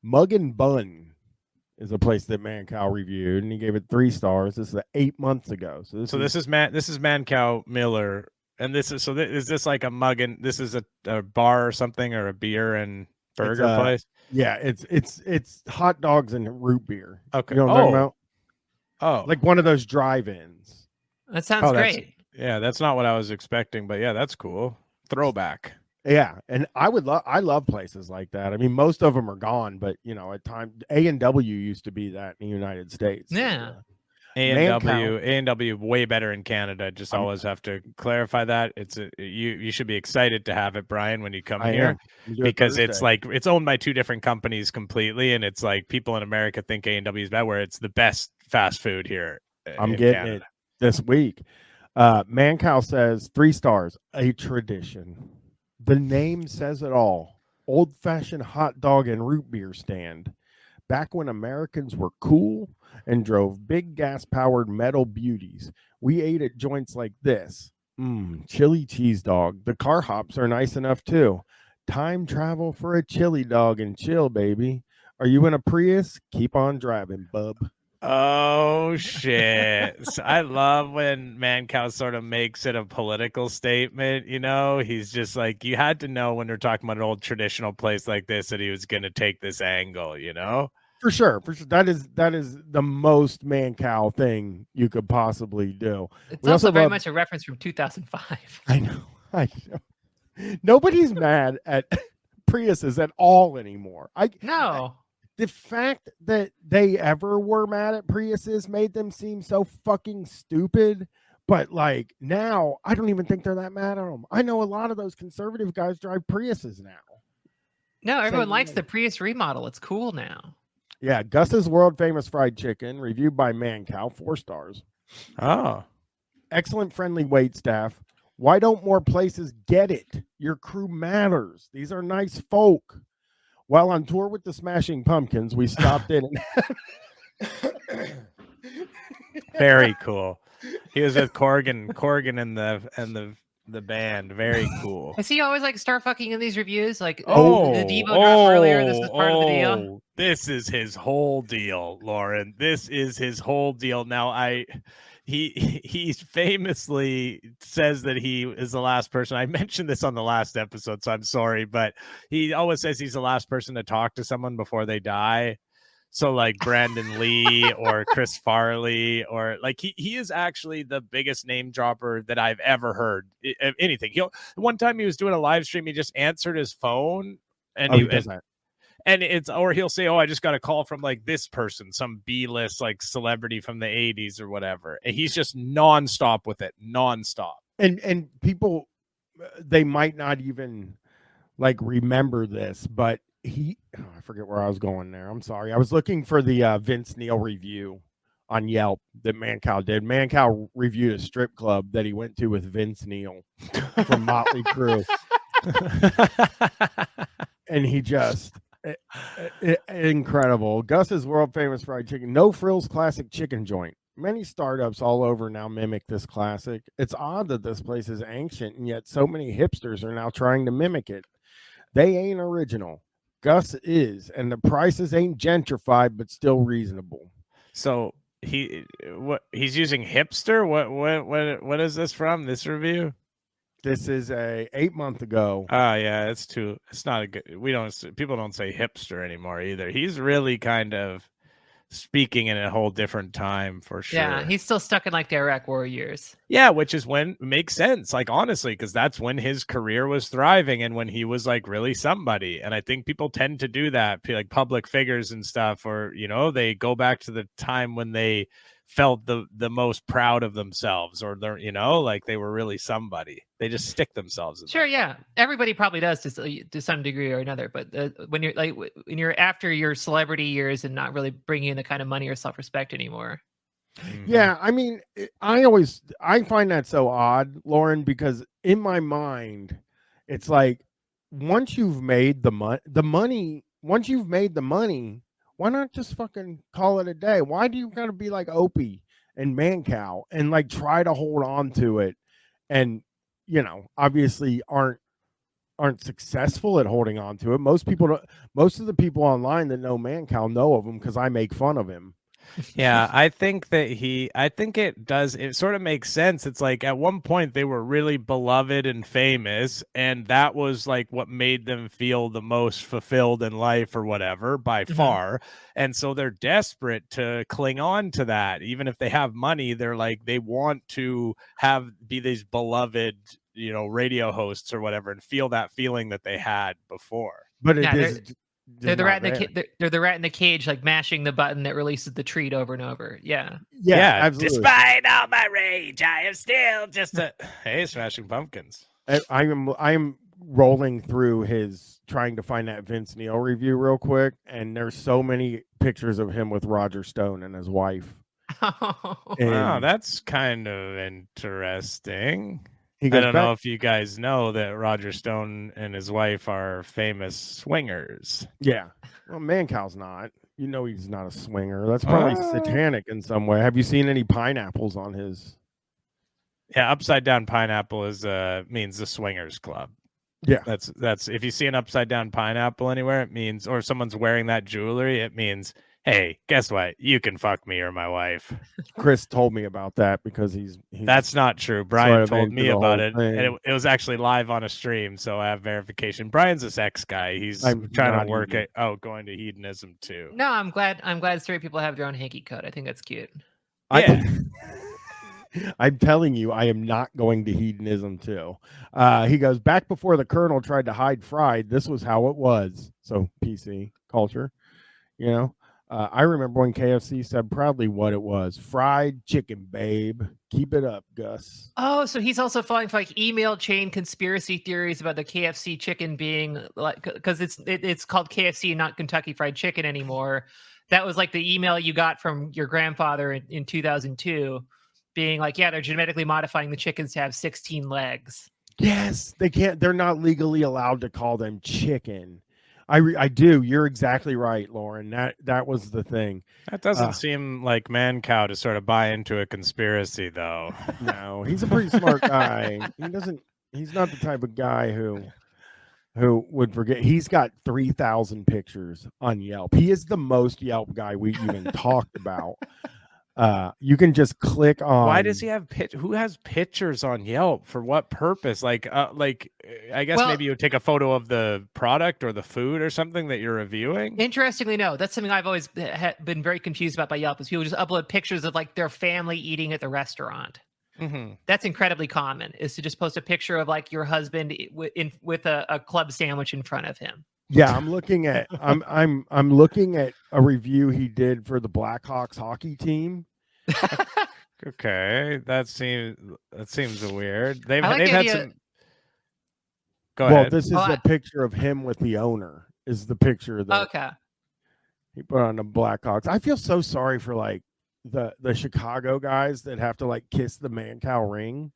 Mug and Bun is a place that Mancow reviewed, and he gave it 3 stars. This is 8 months ago. So this is Mancow Miller, and is this like a mug and this is a bar or something, or a beer and burger place? Yeah, it's hot dogs and root beer. Okay. You know what I'm talking about? Oh, Like one of those drive-ins. That sounds great. That's not what I was expecting, but yeah, that's cool. Throwback. Yeah, and I love places like that. I mean, most of them are gone, but at times A&W used to be that in the United States. Yeah. A&W way better in Canada. Just always have to clarify that. You should be excited to have it, Brian, when you come here, because it's like it's owned by 2 different companies completely, and it's like people in America think A&W is bad, where it's the best fast food here. I'm getting Canada. It this week. Mancow says 3 stars, a tradition. The name says it all. Old-fashioned hot dog and root beer stand. Back when Americans were cool and drove big gas-powered metal beauties, we ate at joints like this. Chili cheese dog. The car hops are nice enough too. Time travel for a chili dog and chill, baby. Are you in a Prius? Keep on driving, bub. Oh shit. I love when Mancow sort of makes it a political statement, he's just like, you had to know when we're talking about an old traditional place like this that he was going to take this angle, For sure. That is the most Mancow thing you could possibly do. It's also very much a reference from 2005. I know. Nobody's mad at Priuses at all anymore. No. The fact that they ever were mad at Priuses made them seem so fucking stupid. But like now, I don't even think they're that mad at them. I know a lot of those conservative guys drive Priuses now. No, everyone likes the Prius remodel. It's cool now. Yeah, Gus's world famous fried chicken, reviewed by Mancow, 4 stars. Oh. Excellent friendly wait staff. Why don't more places get it? Your crew matters. These are nice folk. While on tour with the Smashing Pumpkins, we stopped in and very cool. He was with Corgan and the band. Very cool. Does he always like start fucking in these reviews? Like the Devo drop earlier. This is part of the deal. This is his whole deal, Lauren. This is his whole deal. Now he famously says that he is the last person. I mentioned this on the last episode, so I'm sorry, but he always says he's the last person to talk to someone before they die. So like Brandon Lee or Chris Farley, or like he is actually the biggest name dropper that I've ever heard. Anything. One time he was doing a live stream, he just answered his phone and he'll say, "Oh, I just got a call from like this person, some B-list like celebrity from the 80s or whatever." And he's just nonstop with it, nonstop. And people, they might not even like remember this, but I forget where I was going there. I'm sorry. I was looking for the Vince Neil review on Yelp that Mancow did. Mancow reviewed a strip club that he went to with Vince Neil from Motley Crue. And he just incredible. Gus's world famous fried chicken, no frills classic chicken joint. Many startups all over now mimic this classic. It's odd that this place is ancient and yet so many hipsters are now trying to mimic it. They ain't original. Gus is, and the prices ain't gentrified but still reasonable. So he's using hipster? What is this from? This review? This is a 8 month ago. Oh yeah, it's not a good. People don't say hipster anymore either. He's really kind of speaking in a whole different time for sure. Yeah, he's still stuck in like the Iraq War years. Yeah, which is when makes sense. Like honestly, because that's when his career was thriving and when he was like really somebody. And I think people tend to do that, like public figures and stuff, or they go back to the time when they felt the most proud of themselves, or they're like they were really somebody. They just stick themselves in sure that. Yeah, everybody probably does to some degree or another, but when you're after your celebrity years and not really bringing in the kind of money or self-respect anymore. Yeah, I mean, I find that so odd, Lauren, because in my mind it's like once you've made the money, why not just fucking call it a day? Why do you gotta be like Opie and Mancow and like try to hold on to it and obviously aren't aren't successful at holding on to it. Most of the people online that know Mancow know of him because I make fun of him. Yeah, I think it sort of makes sense. It's like at one point they were really beloved and famous, and that was like what made them feel the most fulfilled in life or whatever by far. And so they're desperate to cling on to that. Even if they have money, they're like, they want to be these beloved, radio hosts or whatever, and feel that feeling that they had before. But it Yeah, is. they're the rat in they're the rat in the cage, like mashing the button that releases the treat over and over. Yeah, absolutely. Despite all my rage, I am still just a hey, Smashing Pumpkins. I am rolling through trying to find that Vince Neil review real quick, and there's so many pictures of him with Roger Stone and his wife. Wow, that's kind of interesting. I don't know if you guys know that Roger Stone and his wife are famous swingers. Yeah. Well, Mancow's not. He's not a swinger. That's probably satanic in some way. Have you seen any pineapples on his? Yeah, upside down pineapple means the swingers club. Yeah. That's if you see an upside down pineapple anywhere, it means, or someone's wearing that jewelry, it means, hey, guess what? You can fuck me or my wife. Chris told me about that because he's That's not true. Bryan told me about it, and it was actually live on a stream, so I have verification. Bryan's a sex guy. He's trying to work it out, going to hedonism too. No, I'm glad straight people have their own hanky code. I think that's cute. Yeah. I'm telling you, I am not going to hedonism too. He goes, back before the Colonel tried to hide fried, this was how it was. So PC culture, I remember when KFC said proudly what it was: fried chicken, babe. Keep it up, Gus. Oh, so he's also falling for like email chain conspiracy theories about the KFC chicken being like, because it's called KFC, not Kentucky Fried Chicken anymore. That was like the email you got from your grandfather in 2002, being like, yeah, they're genetically modifying the chickens to have 16 legs. Yes, they can't. They're not legally allowed to call them chicken. I do. You're exactly right, Lauren. That was the thing. That doesn't seem like Mancow to sort of buy into a conspiracy, though. No, he's a pretty smart guy. He's not the type of guy who would forget. He's got 3,000 pictures on Yelp. He is the most Yelp guy we even talked about. You can just click on. Why does he have who has pictures on Yelp? For what purpose? I guess maybe you would take a photo of the product or the food or something that you're reviewing. Interestingly, no. That's something I've always been very confused about by Yelp, is people just upload pictures of like their family eating at the restaurant. Mm-hmm. That's incredibly common, is to just post a picture of like your husband with a club sandwich in front of him. Yeah, I'm looking at I'm looking at a review he did for the Blackhawks hockey team. Okay, that seems weird. They've had some. Go ahead. Well, this is a picture of him with the owner. Is the picture that he put on the Blackhawks. I feel so sorry for like the Chicago guys that have to like kiss the Mancow ring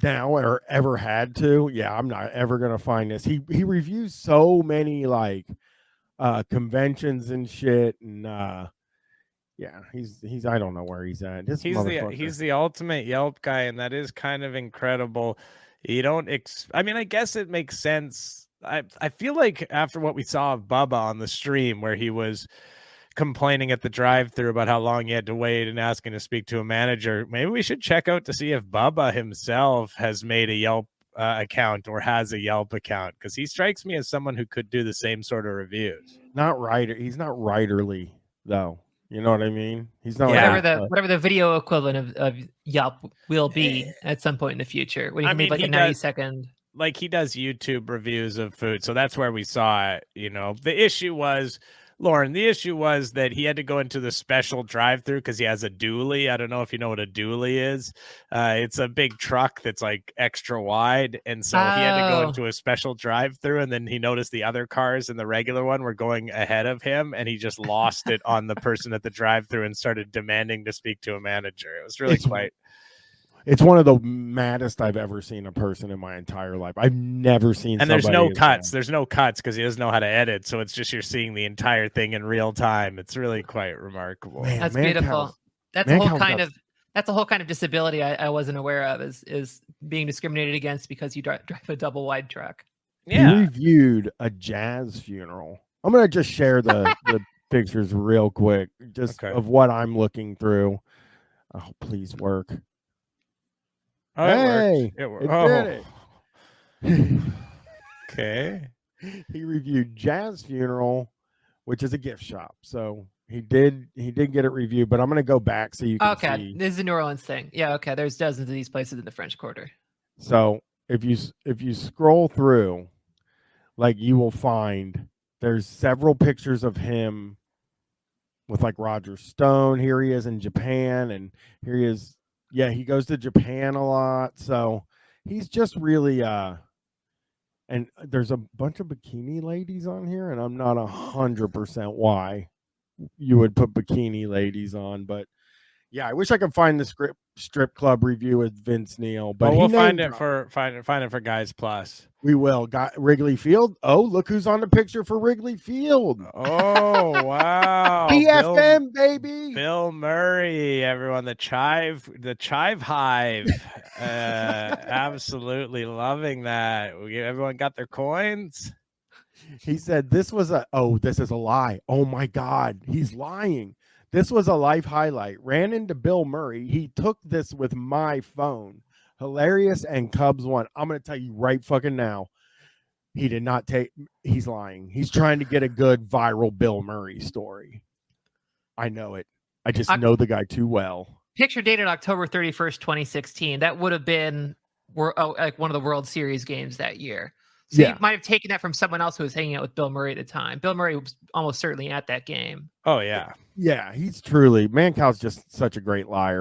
now, or ever had to. Yeah, I'm not ever gonna find this. He reviews so many like conventions and shit, and yeah, he's I don't know where he's at. He's the ultimate Yelp guy, and that is kind of incredible. You don't I mean, I guess it makes sense. I feel like after what we saw of Bubba on the stream, where he was complaining at the drive-thru about how long he had to wait and asking to speak to a manager, maybe we should check out to see if Bubba himself has made a Yelp account or has a Yelp account, because he strikes me as someone who could do the same sort of reviews. He's not writerly though. You know what I mean? He's not whatever the video equivalent of Yelp will be at some point in the future, when you can make like a 90-second. Like, he does YouTube reviews of food, so that's where we saw it. The issue was, Lauren, that he had to go into the special drive-thru because he has a dually. I don't know if you know what a dually is. It's a big truck that's like extra wide, and so he had to go into a special drive-thru, and then he noticed the other cars in the regular one were going ahead of him, and he just lost it on the person at the drive-thru and started demanding to speak to a manager. It was really It's one of the maddest I've ever seen a person in my entire life. I've never seen. And there's no cuts. There's no cuts because he doesn't know how to edit. So it's just you're seeing the entire thing in real time. It's really quite remarkable. Man, that's beautiful. That's a whole kind of That's a whole kind of disability I wasn't aware of, is being discriminated against because you drive a double wide truck. He reviewed a jazz funeral. I'm gonna just share the pictures real quick, just of what I'm looking through. Oh, please work. Oh, hey, it worked. It did it. Okay. He reviewed Jazz Funeral, which is a gift shop. So he did get it reviewed, but I'm gonna go back so you can see. This is a New Orleans thing. Yeah, okay. There's dozens of these places in the French Quarter. So if you scroll through, like, you will find there's several pictures of him with like Roger Stone. Here he is in Japan, and here he is. Yeah, he goes to Japan a lot. So he's just really and there's a bunch of bikini ladies on here, and I'm not 100% why you would put bikini ladies on, but yeah, I wish I could find the strip club review with Vince Neil, but we'll find it for Guys Plus. We will. Got Wrigley Field. Oh, look who's on the picture for Wrigley Field. Oh, wow. BFM, baby. Bill Murray, everyone. The Chive Hive. Absolutely loving that. Everyone got their coins. He said this is a lie. Oh my God, he's lying. This was a life highlight. Ran into Bill Murray. He took this with my phone. Hilarious, and Cubs won. I'm going to tell you right fucking now. He did not take. He's lying. He's trying to get a good viral Bill Murray story. I know it. I just know the guy too well. Picture dated October 31st, 2016. That would have been like one of the World Series games that year. So you might have taken that from someone else who was hanging out with Bill Murray at the time. Bill Murray was almost certainly at that game. Oh, yeah. Yeah, he's truly. Mancow's just such a great liar.